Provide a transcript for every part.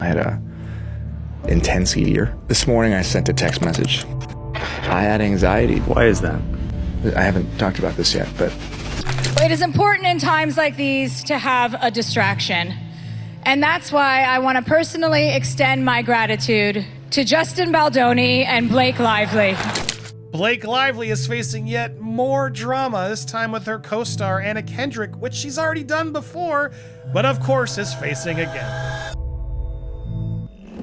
I had a intense year. This morning I sent a text message. I had anxiety. Why is that? I haven't talked about this yet, but... It is important in times like these to have a distraction. And that's why I want to personally extend my gratitude to Justin Baldoni and Blake Lively. Blake Lively is facing yet more drama, this time with her co-star Anna Kendrick, which she's already done before, but of course is facing again.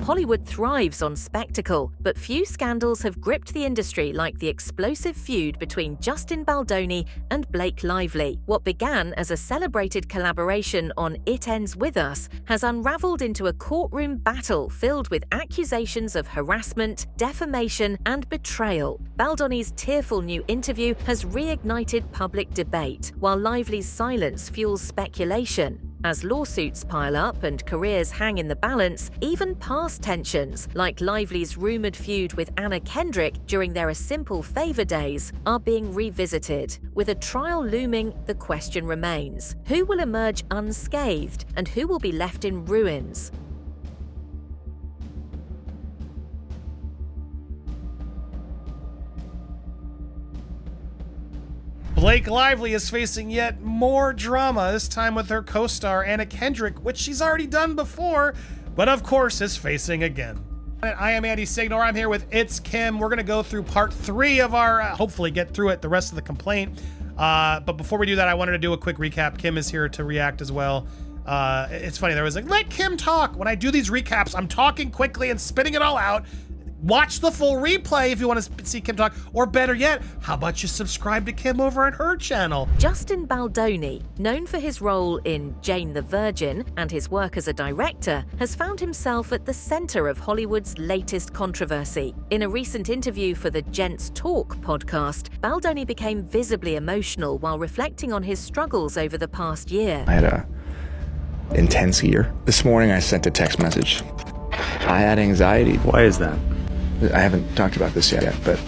Hollywood thrives on spectacle, but few scandals have gripped the industry like the explosive feud between Justin Baldoni and Blake Lively. What began as a celebrated collaboration on It Ends With Us has unraveled into a courtroom battle filled with accusations of harassment, defamation, and betrayal. Baldoni's tearful new interview has reignited public debate, while Lively's silence fuels speculation. As lawsuits pile up and careers hang in the balance, even past tensions, like Lively's rumoured feud with Anna Kendrick during their A Simple Favour days, are being revisited. With a trial looming, the question remains: who will emerge unscathed and who will be left in ruins? Blake Lively is facing yet more drama, this time with her co-star Anna Kendrick, which she's already done before, but of course is facing again. I am Andy Signor. I'm here with It's Kim. We're going to go through part 3 of our, hopefully get through it, the rest of the complaint. But before we do that, I wanted to do a quick recap. Kim is here to react as well. It's funny, there was like, let Kim talk. When I do these recaps, I'm talking quickly and spitting it all out. Watch the full replay if you want to see Kim talk, or better yet, how about you subscribe to Kim over on her channel? Justin Baldoni, known for his role in Jane the Virgin and his work as a director, has found himself at the center of Hollywood's latest controversy. In a recent interview for the Gents Talk podcast, Baldoni became visibly emotional while reflecting on his struggles over the past year. I had a intense year. This morning I sent a text message. I had anxiety. Why is that? I haven't talked about this yet, but...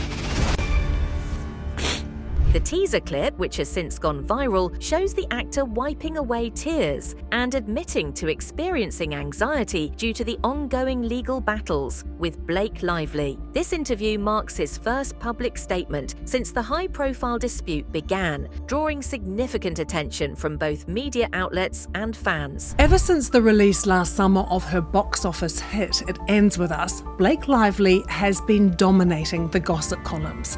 The teaser clip, which has since gone viral, shows the actor wiping away tears and admitting to experiencing anxiety due to the ongoing legal battles with Blake Lively. This interview marks his first public statement since the high-profile dispute began, drawing significant attention from both media outlets and fans. Ever since the release last summer of her box office hit, It Ends With Us, Blake Lively has been dominating the gossip columns.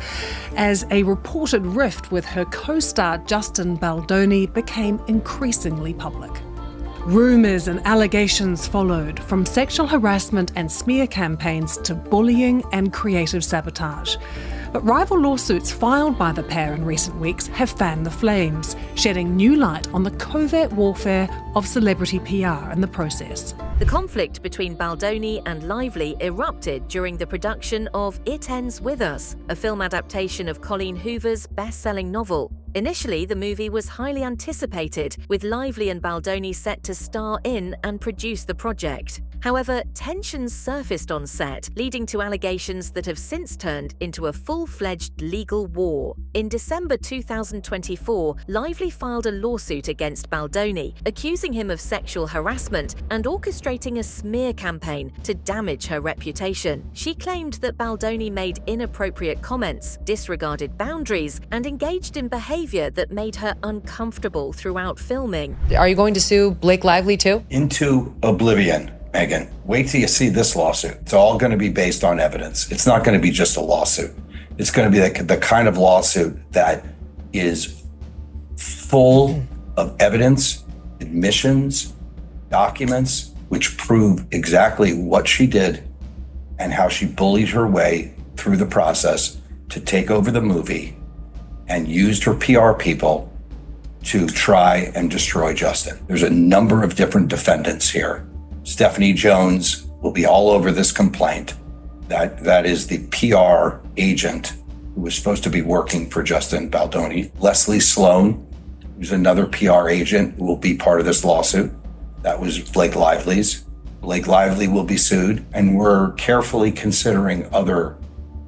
As a reported rift with her co-star Justin Baldoni became increasingly public. Rumours and allegations followed, from sexual harassment and smear campaigns to bullying and creative sabotage. But rival lawsuits filed by the pair in recent weeks have fanned the flames, shedding new light on the covert warfare of celebrity PR in the process. The conflict between Baldoni and Lively erupted during the production of It Ends With Us, a film adaptation of Colleen Hoover's best-selling novel. Initially, the movie was highly anticipated, with Lively and Baldoni set to star in and produce the project. However, tensions surfaced on set, leading to allegations that have since turned into a full-fledged legal war. In December 2024, Lively filed a lawsuit against Baldoni, accusing him of sexual harassment and orchestrating a smear campaign to damage her reputation. She claimed that Baldoni made inappropriate comments, disregarded boundaries, and engaged in behavior that made her uncomfortable throughout filming. Are you going to sue Blake Lively too? Into oblivion, Megan. Wait till you see this lawsuit. It's all going to be based on evidence. It's not going to be just a lawsuit. It's going to be the kind of lawsuit that is full of evidence, admissions, documents, which prove exactly what she did and how she bullied her way through the process to take over the movie and used her PR people to try and destroy Justin. There's a number of different defendants here. Stephanie Jones will be all over this complaint. That is the PR agent who was supposed to be working for Justin Baldoni. Leslie Sloan, who's another PR agent who will be part of this lawsuit. That was Blake Lively's. Blake Lively will be sued, and we're carefully considering other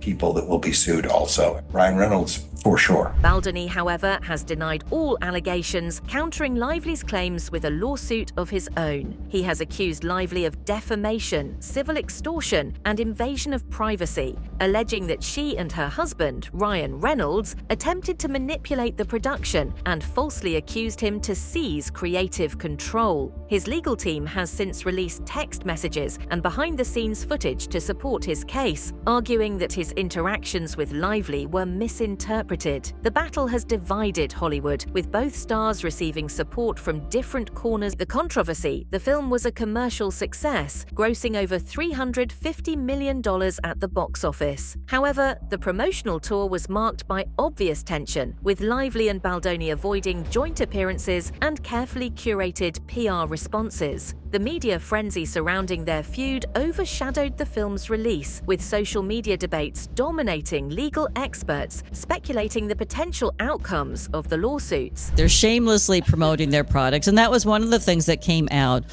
people that will be sued also. Ryan Reynolds, for sure. Baldoni, however, has denied all allegations, countering Lively's claims with a lawsuit of his own. He has accused Lively of defamation, civil extortion, and invasion of privacy, alleging that she and her husband, Ryan Reynolds, attempted to manipulate the production and falsely accused him to seize creative control. His legal team has since released text messages and behind-the-scenes footage to support his case, arguing that his interactions with Lively were misinterpreted. The battle has divided Hollywood, with both stars receiving support from different corners. The controversy: the film was a commercial success, grossing over $350 million at the box office. However, the promotional tour was marked by obvious tension, with Lively and Baldoni avoiding joint appearances and carefully curated PR responses. The media frenzy surrounding their feud overshadowed the film's release, with social media debates dominating legal experts speculating the potential outcomes of the lawsuits. They're shamelessly promoting their products, and that was one of the things that came out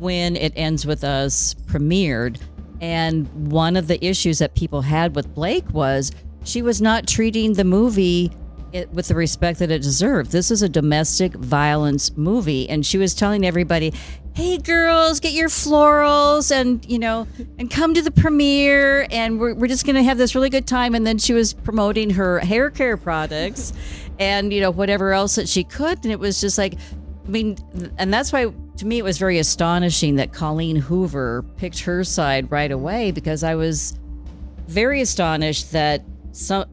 when It Ends With Us premiered. And one of the issues that people had with Blake was she was not treating the movie with the respect that it deserved. This is a domestic violence movie, and she was telling everybody, hey girls, get your florals and come to the premiere, and we're just going to have this really good time. And then she was promoting her hair care products and whatever else that she could, and it was just like, and that's why to me it was very astonishing that Colleen Hoover picked her side right away, because I was very astonished that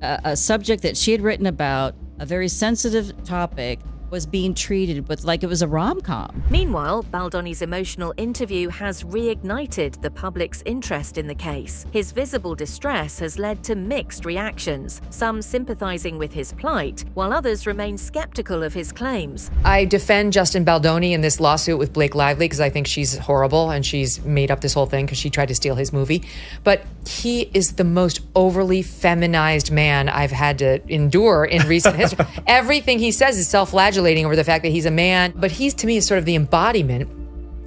a subject that she had written about, a very sensitive topic, was being treated with like it was a rom-com. Meanwhile, Baldoni's emotional interview has reignited the public's interest in the case. His visible distress has led to mixed reactions, some sympathizing with his plight, while others remain skeptical of his claims. I defend Justin Baldoni in this lawsuit with Blake Lively because I think she's horrible and she's made up this whole thing because she tried to steal his movie. But he is the most overly feminized man I've had to endure in recent history. Everything he says is self-flagellating over the fact that he's a man, but he's, to me, is sort of the embodiment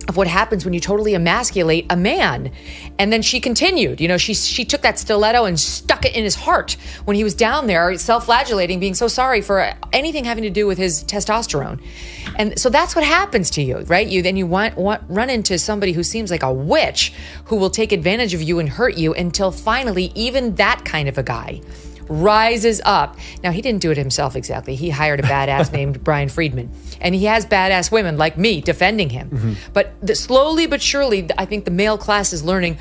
of what happens when you totally emasculate a man. And then she continued, she took that stiletto and stuck it in his heart when he was down there self-flagellating, being so sorry for anything having to do with his testosterone. And so that's what happens to you, right? Then you run into somebody who seems like a witch who will take advantage of you and hurt you until finally even that kind of a guy rises up. Now, he didn't do it himself exactly. He hired a badass named Brian Friedman. And he has badass women like me defending him. Mm-hmm. But slowly but surely, I think the male class is learning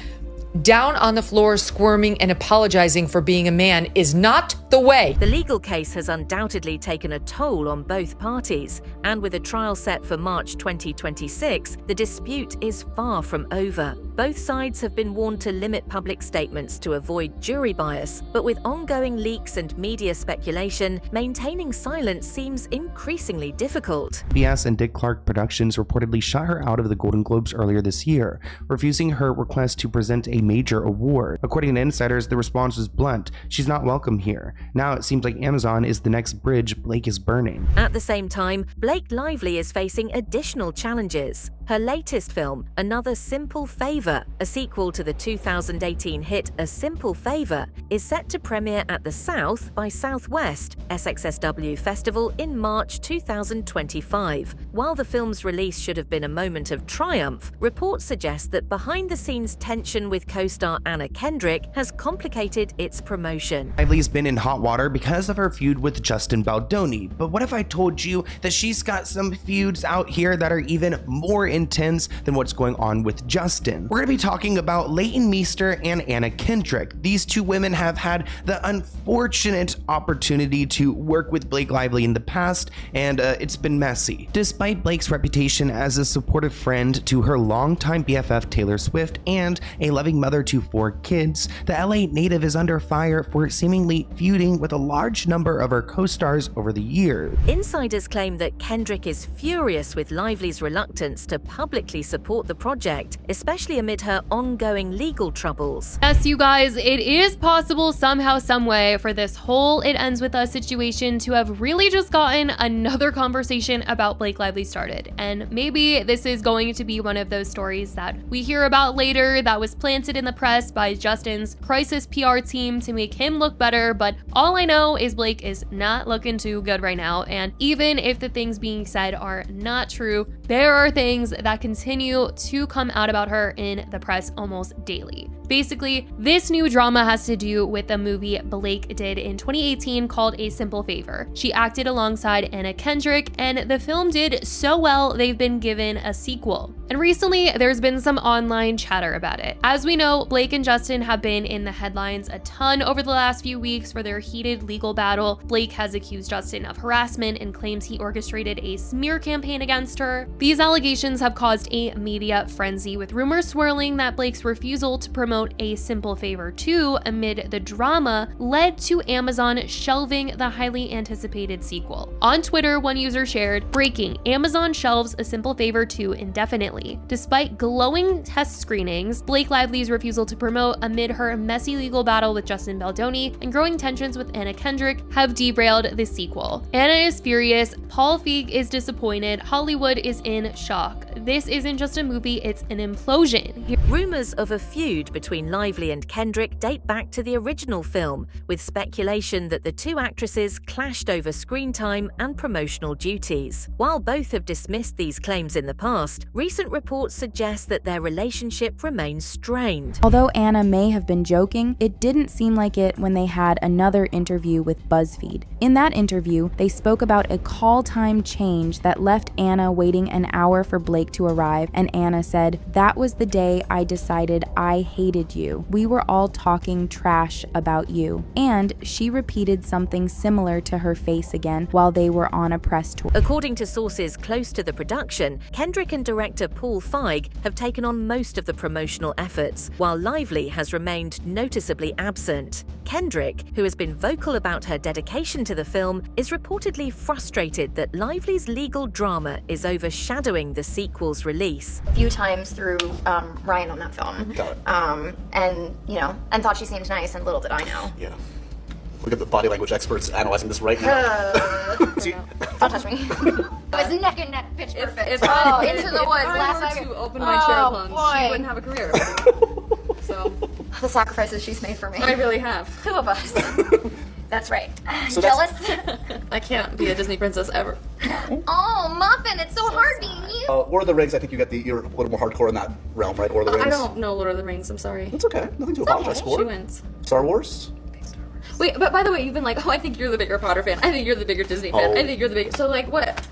down on the floor, squirming and apologizing for being a man is not the way. The legal case has undoubtedly taken a toll on both parties, and with a trial set for March 2026, the dispute is far from over. Both sides have been warned to limit public statements to avoid jury bias, but with ongoing leaks and media speculation, maintaining silence seems increasingly difficult. CBS and Dick Clark Productions reportedly shut her out of the Golden Globes earlier this year, refusing her request to present a major award. According to insiders, the response was blunt: she's not welcome here. Now it seems like Amazon is the next bridge Blake is burning. At the same time, Blake Lively is facing additional challenges. Her latest film, Another Simple Favor, a sequel to the 2018 hit A Simple Favor, is set to premiere at the South by Southwest SXSW Festival in March 2025. While the film's release should have been a moment of triumph, reports suggest that behind-the-scenes tension with co-star Anna Kendrick has complicated its promotion. Lively's been in hot water because of her feud with Justin Baldoni, but what if I told you that she's got some feuds out here that are even more intense than what's going on with Justin? We're going to be talking about Leighton Meester and Anna Kendrick. These two women have had the unfortunate opportunity to work with Blake Lively in the past, and it's been messy. Despite Blake's reputation as a supportive friend to her longtime BFF Taylor Swift and a loving mother to 4 kids, the LA native is under fire for seemingly feuding with a large number of her co-stars over the years. Insiders claim that Kendrick is furious with Lively's reluctance to publicly support the project, especially amid her ongoing legal troubles. Yes, you guys, it is possible somehow, some way for this whole It Ends With Us situation to have really just gotten another conversation about Blake Lively started. And maybe this is going to be one of those stories that we hear about later that was planted hinted in the press by Justin's crisis PR team to make him look better, but all I know is Blake is not looking too good right now, and even if the things being said are not true, there are things that continue to come out about her in the press almost daily. Basically, this new drama has to do with a movie Blake did in 2018 called A Simple Favor. She acted alongside Anna Kendrick, and the film did so well they've been given a sequel. And recently, there's been some online chatter about it. As we know, Blake and Justin have been in the headlines a ton over the last few weeks for their heated legal battle. Blake has accused Justin of harassment and claims he orchestrated a smear campaign against her. These allegations have caused a media frenzy, with rumors swirling that Blake's refusal to promote A Simple Favor 2 amid the drama led to Amazon shelving the highly anticipated sequel. On Twitter, one user shared, "Breaking, Amazon shelves A Simple Favor 2 indefinitely. Despite glowing test screenings, Blake Lively's refusal to promote amid her messy legal battle with Justin Baldoni and growing tensions with Anna Kendrick have derailed the sequel. Anna is furious, Paul Feig is disappointed, Hollywood is in shock. This isn't just a movie, it's an implosion." Rumours of a feud between Lively and Kendrick date back to the original film, with speculation that the two actresses clashed over screen time and promotional duties. While both have dismissed these claims in the past, recent reports suggest that their relationship remains strained. Although Anna may have been joking, it didn't seem like it when they had another interview with BuzzFeed. In that interview, they spoke about a call time change that left Anna waiting an hour for Blake to arrive, and Anna said, "That was the day I decided I hated you. We were all talking trash about you." And she repeated something similar to her face again while they were on a press tour. According to sources close to the production, Kendrick and director Paul Feig have taken on most of the promotional efforts, while Lively has remained noticeably absent. Kendrick, who has been vocal about her dedication to the film, is reportedly frustrated that Lively's legal drama is overshadowing the sequel's release. A few times through Ryan on that film. And thought she seemed nice, and little did I know. Yeah. Look at the body language experts analyzing this right now. Don't touch me. It was neck and neck, pitch perfect. If Into the Woods, last I second. to open my chair puns, boy. she wouldn't have a career. So The sacrifices she's made for me. I really have. Two of us. That's right. So Jealous? I can't be a Disney princess ever. Oh, Muffin, it's so hard being you. Lord of the Rings, I think you're a little more hardcore in that realm, right? Lord of the Rings. I don't know Lord of the Rings, I'm sorry. It's okay. Nothing to apologize for. She wins. Star Wars? Wait, but by the way, you've been like, oh, I think you're the bigger Potter fan. I think you're the bigger Disney fan. I think you're the bigger. So, like, what?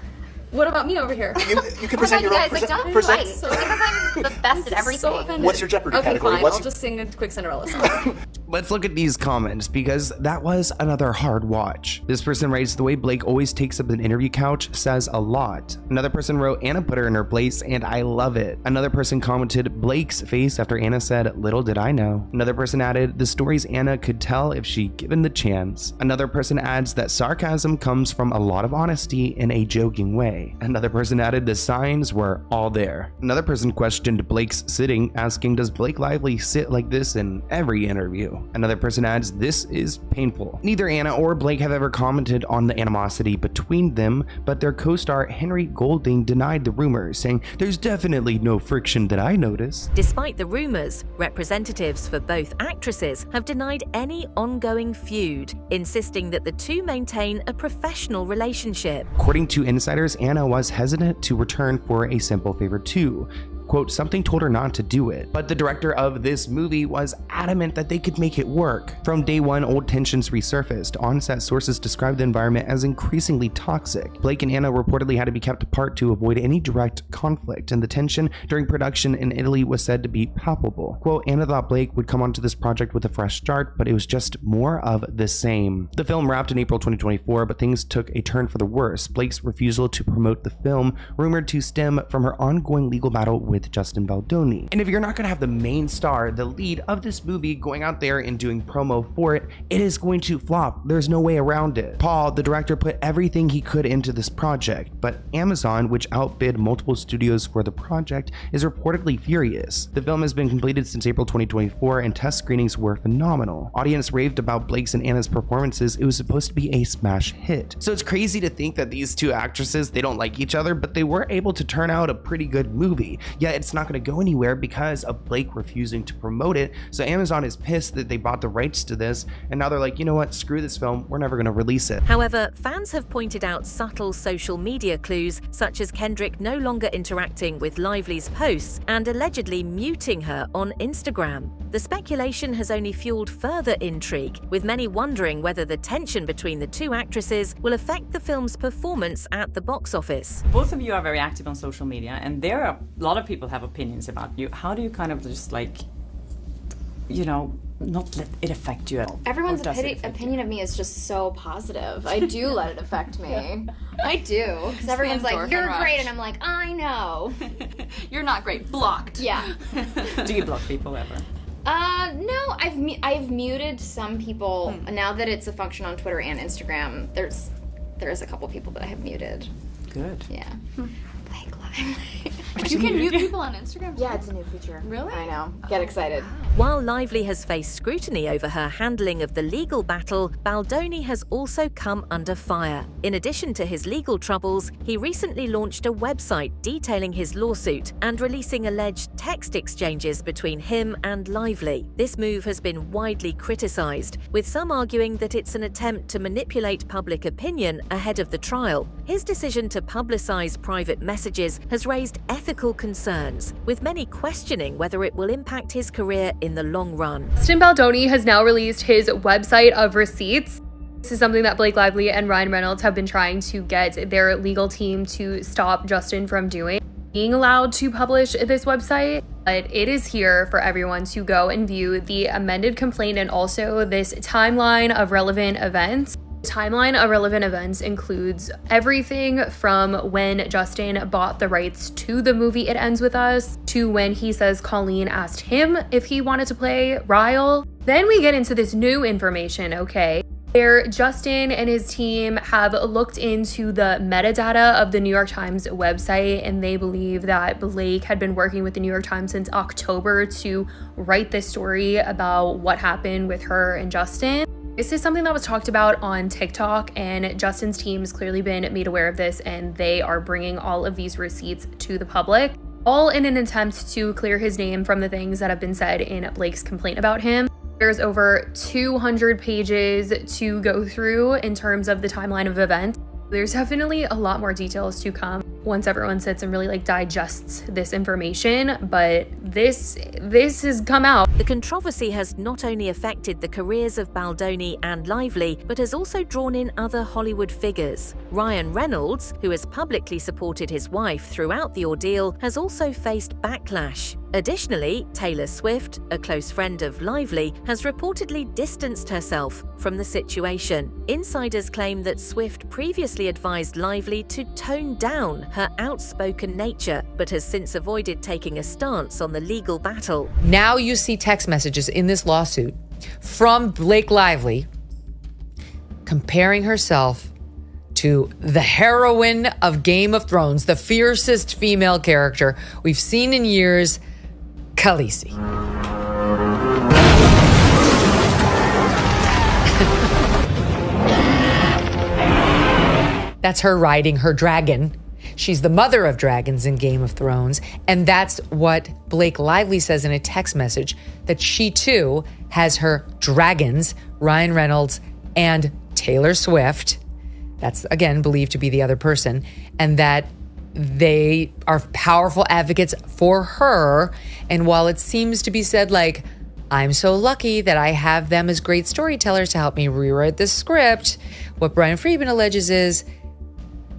What about me over here? You can present your own. Don't fight. Because I'm the best at everything. So offended. What's your Jeopardy category? Fine. I'll just sing a quick Cinderella song. Let's look at these comments because that was another hard watch. This person writes, "The way Blake always takes up an interview couch says a lot." Another person wrote, "Anna put her in her place and I love it." Another person commented, "Blake's face after Anna said, 'Little did I know.'" Another person added, "The stories Anna could tell if she given the chance." Another person adds that sarcasm comes from a lot of honesty in a joking way. Another person added, "The signs were all there." Another person questioned Blake's sitting, asking, "Does Blake Lively sit like this in every interview?" Another person adds, "This is painful." Neither Anna or Blake have ever commented on the animosity between them, but their co-star Henry Golding denied the rumors, saying, "There's definitely no friction that I noticed." Despite the rumors, representatives for both actresses have denied any ongoing feud, insisting that the two maintain a professional relationship. According to insiders, Anna was hesitant to return for A Simple Favor 2. Quote, "Something told her not to do it." But the director of this movie was adamant that they could make it work. From day one, old tensions resurfaced. On-set sources described the environment as increasingly toxic. Blake and Anna reportedly had to be kept apart to avoid any direct conflict, and the tension during production in Italy was said to be palpable. Quote, "Anna thought Blake would come onto this project with a fresh start, but it was just more of the same." The film wrapped in April 2024, but things took a turn for the worse. Blake's refusal to promote the film, rumored to stem from her ongoing legal battle with Justin Baldoni. And if you're not going to have the main star, the lead of this movie, going out there and doing promo for it, it is going to flop. There's no way around it. Paul, the director, put everything he could into this project, but Amazon, which outbid multiple studios for the project, is reportedly furious. The film has been completed since April 2024, and test screenings were phenomenal. Audience raved about Blake's and Anna's performances. It was supposed to be a smash hit. So it's crazy to think that these two actresses, they don't like each other, but they were able to turn out a pretty good movie. yet it's not going to go anywhere because of Blake refusing to promote it. So Amazon is pissed that they bought the rights to this, and now they're like, you know what, screw this film, we're never going to release it. However, fans have pointed out subtle social media clues, such as Kendrick no longer interacting with Lively's posts and allegedly muting her on Instagram. The speculation has only fueled further intrigue, with many wondering whether the tension between the two actresses will affect the film's performance at the box office. Both of you are very active on social media, and there are a lot of people have opinions about you. How do you kind of just like, you know, not let it affect you at all? Everyone's opinion of me is just so positive. I do let it affect me. I do. Because everyone's like, you're great, and I'm like, I know. You're not great. Blocked. Yeah. Do you block people ever? No, I've muted some people. Now that it's a function on Twitter and Instagram, there's a couple people that I have muted. Good. Yeah. Blake Lively. You can mute people on Instagram? Yeah, it's a new feature. Really? I know. Get excited. While Lively has faced scrutiny over her handling of the legal battle, Baldoni has also come under fire. In addition to his legal troubles, he recently launched a website detailing his lawsuit and releasing alleged text exchanges between him and Lively. This move has been widely criticized, with some arguing that it's an attempt to manipulate public opinion ahead of the trial. His decision to publicize private messages has raised ethical concerns, with many questioning whether it will impact his career in the long run. Justin Baldoni has now released his website of receipts. This is something that Blake Lively and Ryan Reynolds have been trying to get their legal team to stop Justin from doing. Being allowed to publish this website, but it is here for everyone to go and view the amended complaint and also this timeline of relevant events. The timeline of relevant events includes everything from when Justin bought the rights to the movie It Ends With Us, to when he says Colleen asked him if he wanted to play Ryle. Then we get into this new information, okay, where Justin and his team have looked into the metadata of the New York Times website, and they believe that Blake had been working with the New York Times since October to write this story about what happened with her and Justin. This is something that was talked about on TikTok, and Justin's team has clearly been made aware of this, and they are bringing all of these receipts to the public, all in an attempt to clear his name from the things that have been said in Blake's complaint about him. There's over 200 pages to go through in terms of the timeline of events. There's definitely a lot more details to come once everyone sits and really digests this information, but this has come out. The controversy has not only affected the careers of Baldoni and Lively, but has also drawn in other Hollywood figures. Ryan Reynolds, who has publicly supported his wife throughout the ordeal, has also faced backlash. Additionally, Taylor Swift, a close friend of Lively, has reportedly distanced herself from the situation. Insiders claim that Swift previously advised Lively to tone down her outspoken nature, but has since avoided taking a stance on the legal battle. Now you see text messages in this lawsuit from Blake Lively comparing herself to the heroine of Game of Thrones, the fiercest female character we've seen in years, Khaleesi. That's her riding her dragon. She's the mother of dragons in Game of Thrones, and that's what Blake Lively says in a text message, that she too has her dragons, Ryan Reynolds and Taylor Swift. That's, again, believed to be the other person, and that they are powerful advocates for her. And while it seems to be said I'm so lucky that I have them as great storytellers to help me rewrite the script, what Brian Friedman alleges is,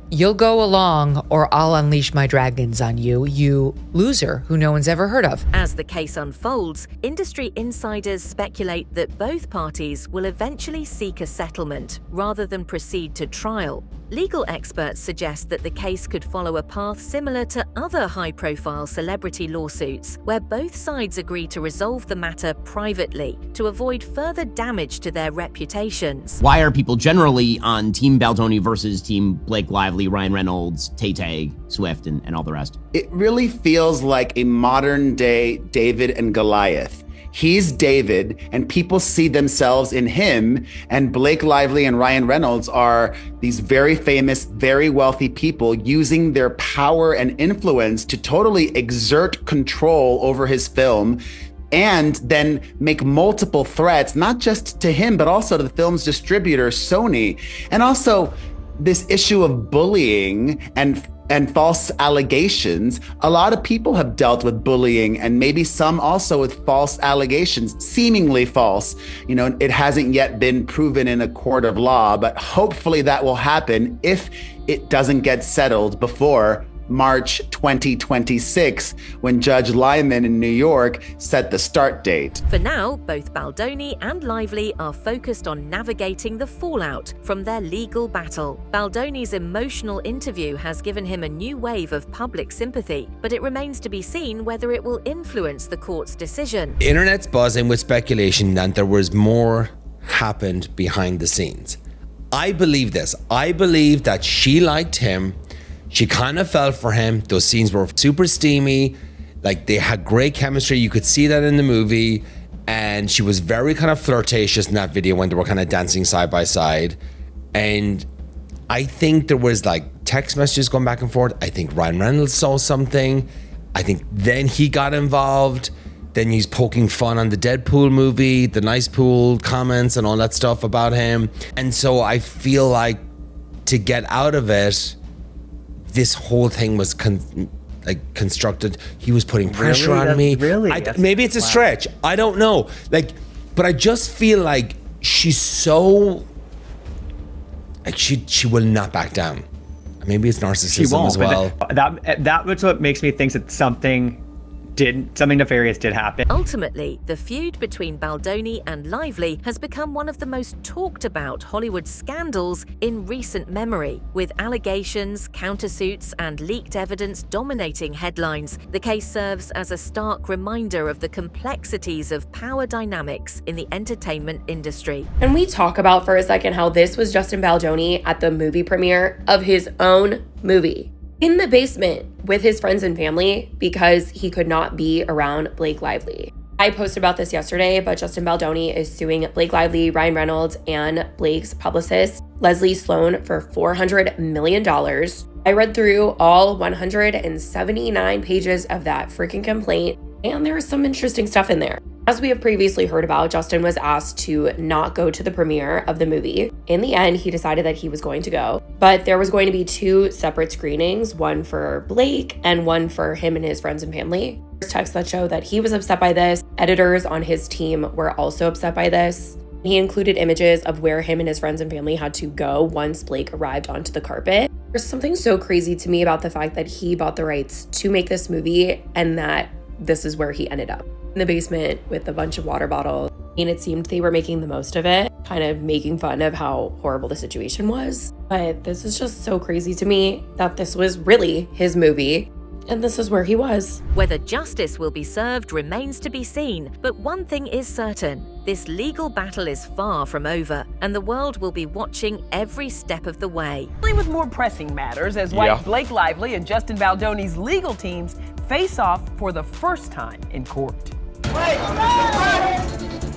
you'll go along or I'll unleash my dragons on you, you loser who no one's ever heard of. As the case unfolds, industry insiders speculate that both parties will eventually seek a settlement rather than proceed to trial. Legal experts suggest that the case could follow a path similar to other high-profile celebrity lawsuits, where both sides agree to resolve the matter privately to avoid further damage to their reputations. Why are people generally on Team Baldoni versus Team Blake Lively, Ryan Reynolds, TriniTEA, Swift, and all the rest? It really feels like a modern-day David and Goliath. he's David and people see themselves in him, and Blake Lively and Ryan Reynolds are these very famous, very wealthy people using their power and influence to totally exert control over his film, and then make multiple threats, not just to him, but also to the film's distributor, Sony. And also this issue of bullying and false allegations. A lot of people have dealt with bullying, and maybe some also with false allegations, seemingly false. You know, it hasn't yet been proven in a court of law, but hopefully that will happen if it doesn't get settled before March 2026, when Judge Lyman in New York set the start date. For now, both Baldoni and Lively are focused on navigating the fallout from their legal battle. Baldoni's emotional interview has given him a new wave of public sympathy, but it remains to be seen whether it will influence the court's decision. The internet's buzzing with speculation that there was more happened behind the scenes. I believe this. I believe that she liked him. She kind of fell for him. Those scenes were super steamy. Like, they had great chemistry. You could see that in the movie. And she was very kind of flirtatious in that video when they were kind of dancing side by side. And I think there was like text messages going back and forth. I think Ryan Reynolds saw something. I think then he got involved. Then he's poking fun on the Deadpool movie, the nice pool comments and all that stuff about him. And so I feel like to get out of it, this whole thing was constructed. He was putting pressure on me. Really? Maybe it's a stretch. I don't know. Like, but I just feel like she's so like she will not back down. Maybe it's narcissism as well. That's what makes me think that something nefarious did happen. Ultimately, the feud between Baldoni and Lively has become one of the most talked about Hollywood scandals in recent memory, with allegations, countersuits, and leaked evidence dominating headlines. The case serves as a stark reminder of the complexities of power dynamics in the entertainment industry. And we talk about for a second how this was Justin Baldoni at the movie premiere of his own movie, in the basement with his friends and family, because he could not be around Blake Lively. I posted about this yesterday, but Justin Baldoni is suing Blake Lively, Ryan Reynolds, and Blake's publicist, Leslie Sloan, for $400 million. I read through all 179 pages of that freaking complaint, and there was some interesting stuff in there. As we have previously heard about, Justin was asked to not go to the premiere of the movie. In the end, he decided that he was going to go, but there was going to be 2 separate screenings, one for Blake and one for him and his friends and family. There's texts that show that he was upset by this. Editors on his team were also upset by this. He included images of where him and his friends and family had to go once Blake arrived onto the carpet. There's something so crazy to me about the fact that he bought the rights to make this movie and that this is where he ended up, in the basement with a bunch of water bottles. And it seemed they were making the most of it, kind of making fun of how horrible the situation was. But this is just so crazy to me that this was really his movie, and this is where he was. Whether justice will be served remains to be seen, but one thing is certain: this legal battle is far from over, and the world will be watching every step of the way. With more pressing matters, as Blake Lively and Justin Baldoni's legal teams face off for the first time in court.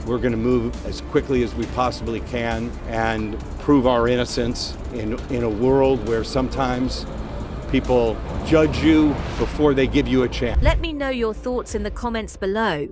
We're going to move as quickly as we possibly can and prove our innocence in a world where sometimes people judge you before they give you a chance. Let me know your thoughts in the comments below.